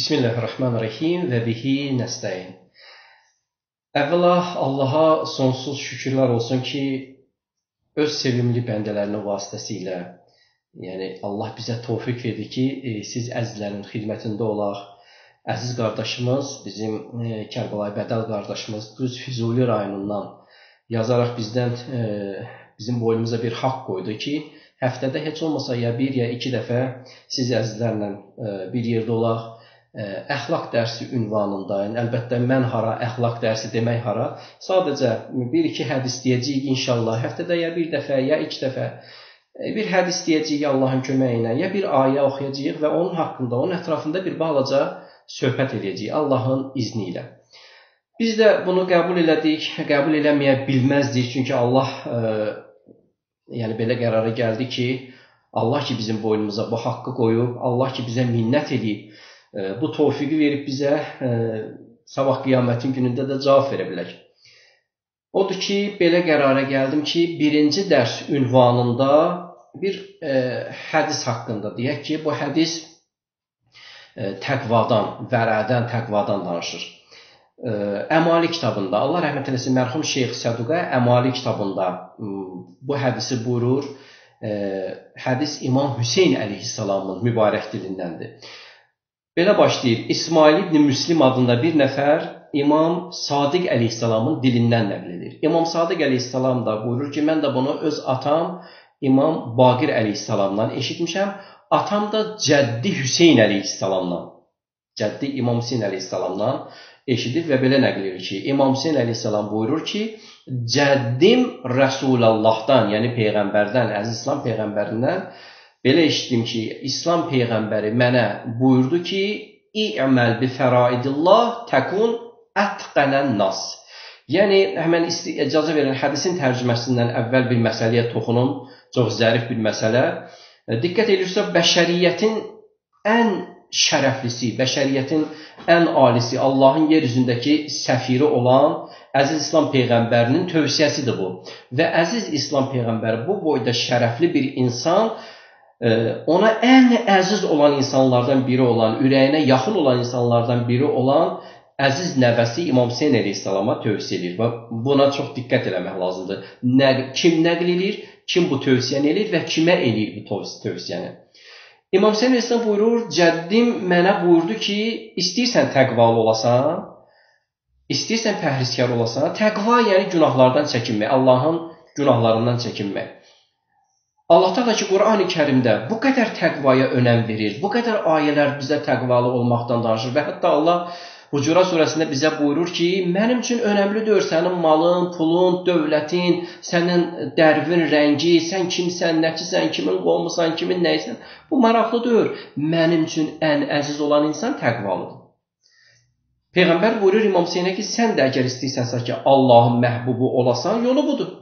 Bismillahirrahmanirrahim və bihi nəstəyin. Əvvəla Allaha sonsuz şükürlər olsun ki, öz sevimli bəndələrinin vasitəsilə, yəni Allah bizə tövfiq verdi ki, siz əzizlərin xidmətində olaq. Əziz qardaşımız, bizim Kərbəlayı Bədəl qardaşımız düz Füzuli rayonundan yazaraq bizim boynumuza bir haqq qoydu ki, həftədə heç olmasa ya bir ya iki dəfə siz əzizlərlə bir yerdə olaq. Əxlaq dərsi ünvanında, əlbəttə mən hara, əxlaq dərsi demək hara, sadəcə bir-iki hədis deyəcəyik inşallah, həftədə ya bir dəfə, ya iki dəfə bir hədis deyəcəyik Allahın köməyi ilə, ya bir ayə oxuyacağıq və onun haqqında, onun ətrafında bir balaca söhbət edəcəyik Allahın izni ilə. Biz də bunu qəbul elədik, qəbul eləməyə bilməzdik, çünki Allah yəni belə qərara gəldi ki, Allah ki bizim boynumuza bu haqqı qoyub, Allah ki bizə minnət edib, bu tövfiqi verib bizə sabah qiyamətin günündə də cavab verə bilək. Odur ki, belə qərara gəldim ki, birinci dərs ünvanında bir hədis haqqında deyək ki, bu hədis təqvadan, vərədən, təqvadan danışır. Əmali kitabında, Allah rəhmət eləsin, mərhum Şeyx Səduqə Əmali kitabında bu hədisi buyurur. Hədis İmam Hüseyn əleyhissalamın mübarək dilindəndir. Belə başlayır, İsmail ibn Müslim adında bir nəfər İmam Sadiq əleyhissalamın dilindən nəql edir. İmam Sadiq əleyhissalam da buyurur ki, mən də bunu öz atam İmam Baqir əleyhissalamdan eşitmişəm. Atam da Cəddi Hüseyn əleyhissalamdan, Cəddi İmam Hüseyn əleyhissalamdan eşidib və belə nəql edir ki, İmam Hüseyn əleyhissalam buyurur ki, Cəddim Rəsulallahdan, yəni Peyğəmbərdən, əziz İslam Peyğəmbərindən belə eşitdim ki, İslam Peyğəmbəri mənə buyurdu ki, İ'məl bi fəraidillah təkun ətqənən nas. Yəni, həmən icazə verən hədisin tərcüməsindən əvvəl bir məsələyə toxunum, çox zərif bir məsələ. Diqqət edirsə, bəşəriyyətin ən şərəflisi, bəşəriyyətin ən alisi, Allahın yer üzündəki səfiri olan əziz İslam Peyğəmbərinin tövsiyəsidir bu. Və əziz İslam Peyğəmbəri bu boyda şərəfli bir insan, ona ən əziz olan insanlardan biri olan, ürəyinə yaxın olan insanlardan biri olan əziz nəvəsi İmam Hüseyn əleyhissalama tövsiyə edir. Və buna çox diqqət eləmək lazımdır. Kim nəql edir, kim bu tövsiyəni edir və kimə edir bu tövsiyəni? İmam Hüseyn əleyhissalam buyurur, Cəddim mənə buyurdu ki, istəyirsən təqvalı olasan, istəyirsən pəhrizkar olasan, təqva yəni günahlardan çəkinmək, Allahın günahlarından çəkinmək. Allah da ki, Qur'an-ı Kərimdə bu qədər təqvaya önəm verir, bu qədər ayələr bizə təqvalı olmaqdan danışır və hətta Allah Hucurat surəsində bizə buyurur ki, mənim üçün önəmli deyil sənin malın, pulun, dövlətin, sənin dərvin, rəngi, sən kimsən, nəçisən, kimin qolmusan, kimin nəysən, bu maraqlı deyil. Mənim üçün ən əziz olan insan təqvalıdır. Peyğəmbər buyurur İmam Hüseynə ki, sən də əgər istəyirsənsə ki, Allahın məhbubu olasan, yolu budur.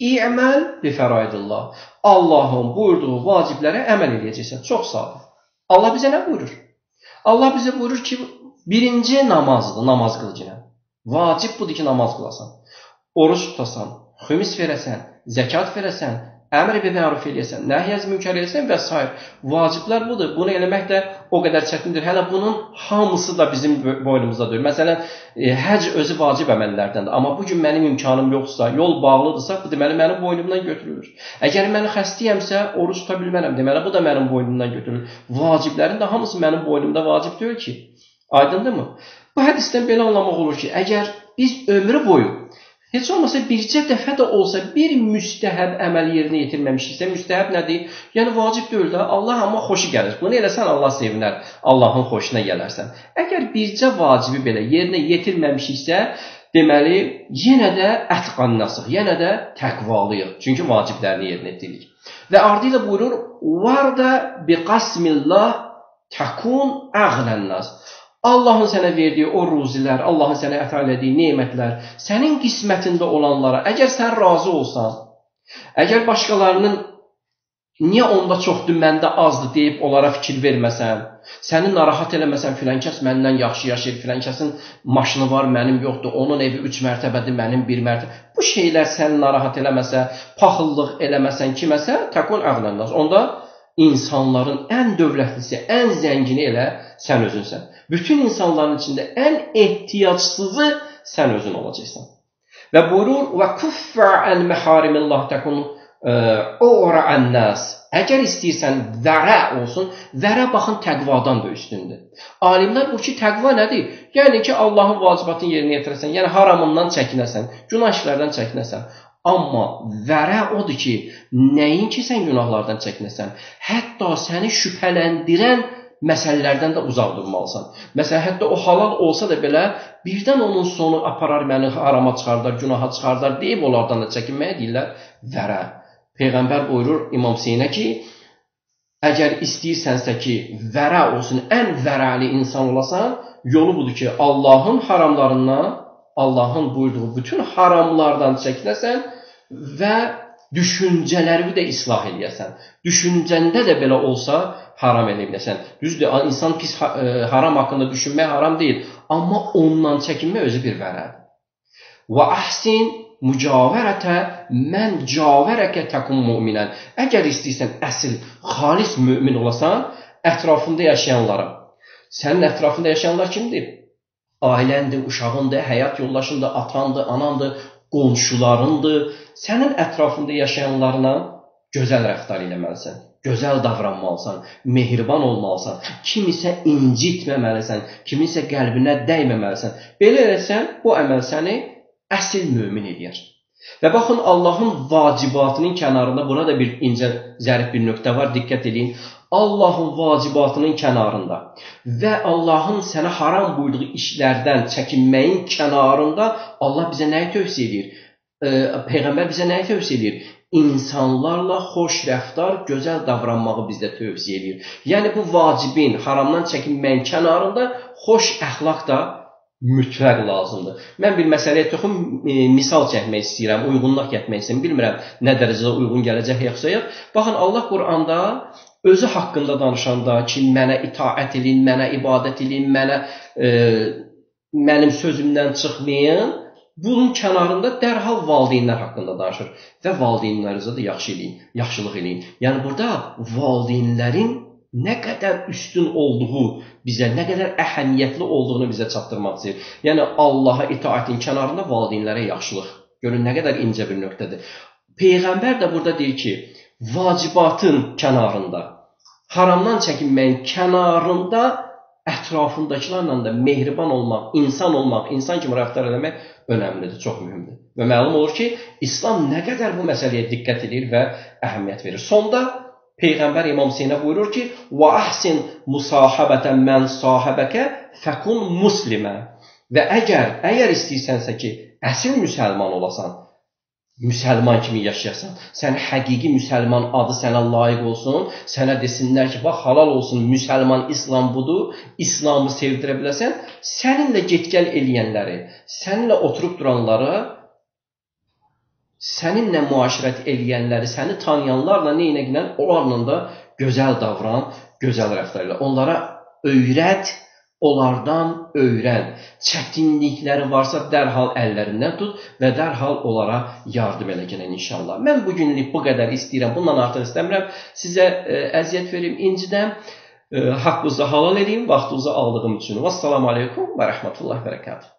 İ'məl bi fəraidillah. Allahın buyurduğu vaciblərə əməl edəcəksən. Çox sadə. Allah bizə nə buyurur? Allah bizə buyurur ki, birinci namazdır, namaz qılıcına. Vacib budur ki, namaz qılasan. Oruç tutasan, xümis verəsən, zəkat verəsən, əmr bi məruf eləyəsən, nəhy-əz münkar eləyəsən və s. Vaciblər budur. Bunu eləmək də o qədər çətindir. Hələ bunun hamısı da bizim boynumuzdadır. Məsələn, həc özü vacib əməllərdəndir. Amma bugün mənim imkanım yoxsa, yol bağlıdırsa, bu deməli mənim boynumdan götürülür. Əgər mən xəstəyəmsə, oruç tuta bilmərəm. Deməli, bu da mənim boynumdan götürülür. Vaciblərin də hamısı mənim boynumda vacib deyil ki. Aydındır mı? Bu hədisdən belə anlamaq olur ki, əgər biz ömrü boyu heç olmasa bircə dəfə də olsa bir müstəhəb əməl yerinə yetirməmişiksə, müstəhəb nədir? Yəni vacib deyil də, Allah amma xoşu gəlir. Bunu eləsən Allah sevinər, Allahın xoşuna gələrsən. Əgər bircə vacibi belə yerinə yetirməmişiksə, deməli, yenə də ətqannasıq, yenə də təqvalıyıq. Çünki vaciblərini yerinə yetiririk. Və ardı ilə buyurur, "Varda bi qasmillah takun əğlənnas." Allahın sənə verdiyi o ruzilər, Allahın sənə əta elədiyi nemətlər, sənin qismətində olanlara, əgər sən razı olsan, əgər başqalarının niyə onda çoxdur, məndə azdır deyib onlara fikir verməsən, səni narahat eləməsən, filan kəs məndən yaxşı yaşayır, filan kəsin maşını var, mənim yoxdur, onun evi 3 mərtəbədir, mənim 1 mərtəbə. Bu şeylər səni narahat eləməsə, paxıllıq eləməsən kiməsə, təkun əğlənnas. Onda insanların ən dövlətlisi, ən zəngini elə sən özünsən. Bütün insanların içində ən ehtiyacsızı sən özün olacaqsan. Və buyurur: "Və kuffa an maharimillah takun ura an-nas." Əgər istəyirsən vərə olsun, vərə baxın təqvadan da üstündür. Alimlər bu ki, təqva nədir? Yəni ki, Allahın vacibatını yerinə yetirəsən, yəni haramından çəkinəsən, günah işlərdən çəkinəsən. Amma vərə odur ki, nəinki sən günahlardan çəkinəsən, hətta səni şübhələndirən məsələlərdən də uzaq durmalısan. Məsələn, hətta o halal olsa da belə, birdən onun sonu aparar məni harama çıxardar, günaha çıxardar deyib onlardan da çəkinməyə deyirlər vərə. Peyğəmbər buyurur İmam Hüseynə ki, əgər istəyirsənsə ki, vərə olsun, ən vərəli insan olasan, yolu budur ki, Allahın haramlarından, Allahın buyurduğu bütün haramlardan çəkinəsən və düşüncələri də islah eləyəsən. Düşüncəndə də belə olsa, haram eləyəsən. Düzdür, insan pis haram haqqında düşünmək haram deyil, amma ondan çəkinmək özü bir vərədir. Və əhsin mücavərətə mən cavərəkə təkun müminən. Əgər istəyirsən əsl, xalis mümin olasan, ətrafında yaşayanlara. Sənin ətrafında yaşayanlar kimdir? Ailəndir, uşağındır, həyat yoldaşındır, atandır, anandır, qonşularındır. Sənin ətrafında yaşayanlarla gözəl rəftar eləməlisən, gözəl davranmalısan, mehriban olmalısan, kimisə incitməməlisən, kimisə qəlbinə dəyməməlisən. Belə eləsən, bu əməl səni əsl mömin edir. Və baxın, Allahın vacibatının kənarında, burada bir incə, zərif bir nöqtə var, diqqət edin. Allahın vacibatının kənarında və Allahın sənə haram buyurduğu işlərdən çəkinməyin kənarında Allah bizə nəyi tövsiyə edir? Peyğəmbər bizə nəyi tövsiyə edir? İnsanlarla xoş rəftar, gözəl davranmağı bizdə tövsiyə edir. Yəni, bu vacibin, haramdan çəkinməyin kənarında xoş əxlaq da mütləq lazımdır. Mən bir məsələyə toxum, misal çəkmək istəyirəm, uyğunluq getmək istəyirəm. Bilmirəm, nə dərəcədə uyğun gələcək yoxsa yox. Baxın, Allah Quranda özü haqqında danışanda ki, mənə itaət edin, mənə ibadət edin, mənim sözümdən çıxmayın, bunun kənarında dərhal valideynlər haqqında danışır və valideynlərinizə də yaxşılıq eləyin. Yəni, burada valideynlərin nə qədər üstün olduğu bizə, nə qədər əhəmiyyətli olduğunu bizə çatdırmaq istəyir. Yəni, Allaha itaətin kənarında valideynlərə yaxşılıq. Görün, nə qədər incə bir nöqtədir. Peyğəmbər də burada deyir ki, vacibatın kənarında, haramdan çəkinməyin kənarında ətrafındakilərlə də mehriban olmaq, insan kimi rəftar eləmək önəmlidir, çox mühümdür. Və məlum olur ki, İslam nə qədər bu məsələyə diqqət edir və əhəmiyyət verir. Sonda Peyğəmbər İmam Hüseynə buyurur ki, və əhsin musahabətən mən sahəbəkə fəkun muslimə. Və əgər istəyirsənsə ki, əsl müsəlman olasan, müsəlman kimi yaşayasan, sən həqiqi müsəlman adı sənə layiq olsun, sənə desinlər ki, bax, halal olsun, müsəlman İslam budur, İslamı sevdirə biləsən, səninlə get-gəl eləyənləri, səninlə oturub duranları, səninlə müaşirət eləyənləri, səni tanıyanlarla neynə onlarla da gözəl davran, gözəl rəftar elə. Onlara öyrət, onlardan öyrən. Çətinlikləri varsa dərhal əllərindən tut və dərhal onlara yardım elə gələn inşallah. Mən bugünlük bu qədər istəyirəm, bundan artıq istəmirəm. Sizə əziyyət verim, incidəm, haqqınızı halal edeyim, vaxtınızı aldığım üçün. Vəssalamu aleykum və rəhmətullahi və bərəkatuhu.